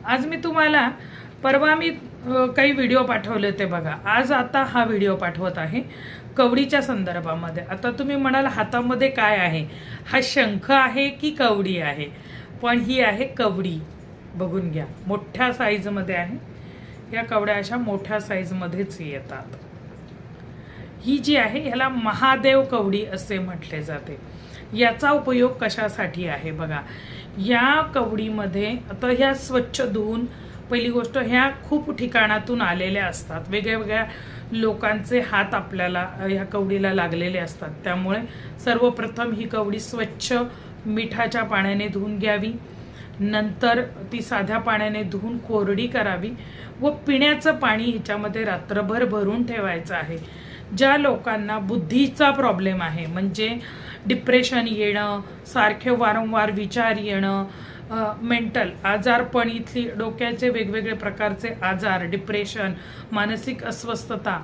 आज मी तुम्हाला परवा मी काही व्हिडिओ पाठवले होते बघा. आज आता हा व्हिडिओ पाठवत आहे कवडीच्या संदर्भामध्ये. आता तुम्ही म्हणाल हातामध्ये काय आहे, हा शंख आहे की कवडी आहे? पण ही आहे कवडी. बघून घ्या, मोठ्या साईजमध्ये आहे. या कवड्या अशा मोठ्या साईजमध्येच येतात. ही जी आहे ह्याला महादेव कवडी असे म्हटले जाते. याचा उपयोग कशासाठी आहे बघा. या कवडीमध्ये आता ह्या स्वच्छ धुवून, पहिली गोष्ट ह्या खूप ठिकाणातून आलेल्या असतात. वेगवेगळ्या लोकांचे हात आपल्याला ह्या कवडीला लागलेले असतात. त्यामुळे सर्वप्रथम ही कवडी स्वच्छ मिठाच्या पाण्याने धुवून घ्यावी. नंतर ती साध्या पाण्याने धुवून कोरडी करावी व पिण्याचं पाणी ह्याच्यामध्ये रात्रभर भरून ठेवायचं आहे. ज्या लोकांना बुद्धीचा प्रॉब्लेम आहे, म्हणजे डिप्रेशन येणं, सारखे वारंवार विचार येणं, मेंटल आजारपण, इथली डोक्याचे वेगवेगळे प्रकारचे आजार, डिप्रेशन, मानसिक अस्वस्थता,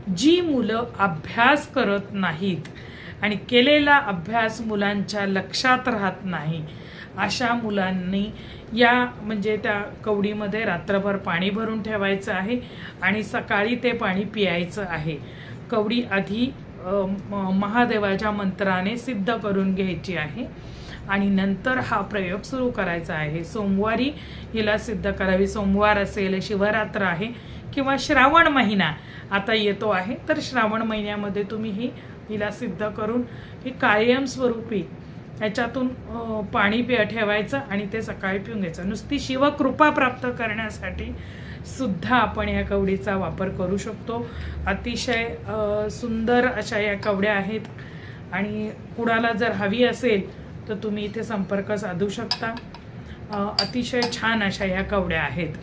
जी मुलं अभ्यास करत नाहीत आणि केलेला अभ्यास मुलांच्या लक्षात राहत नाही, अशा मुलांनी या म्हणजे त्या कवडीमध्ये रात्रभर पाणी भरून ठेवायचं आहे आणि सकाळी ते पाणी पियायचं आहे. कवडी आधी महादेवाच्या मंत्राने सिद्ध करून घ्यायची आहे आणि नंतर हा प्रयोग सुरू करायचा आहे. सोमवारी हिला सिद्ध करावी. सोमवार असेल, शिवरात्र आहे किंवा श्रावण महिना आता येतो आहे, तर श्रावण महिन्यामध्ये तुम्ही हिला सिद्ध करून ही कायमस्वरूपी याच्यातून पाणी ठेवायचं आणि ते सकाळी पिऊन घ्यायचं. नुसती शिवकृपा प्राप्त करण्यासाठी सुद्धा आपण या कवडीचा वापर करू शकतो. अतिशय सुंदर अशा या कवड्या आहेत आणि कुणाला जर हवी असेल तर तुम्ही इथे संपर्क साधू शकता. अतिशय छान अशा या कवड्या आहेत.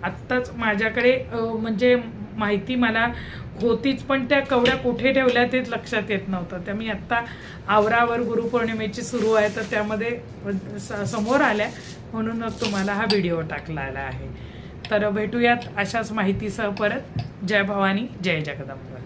आत्ताच माझ्याकडे म्हणजे माहिती मला होतीच, पण त्या कवड्या कुठे ठेवल्या तेच लक्षात येत नव्हतं. त्या मी आत्ता आवरावर गुरुपौर्णिमेची सुरू आहे तर त्यामध्ये समोर आल्या, म्हणूनच तुम्हाला हा व्हिडिओ टाकलेला आहे. तर भेटूयात अशाच माहितीसह परत. जय भवानी, जय जगदंबा.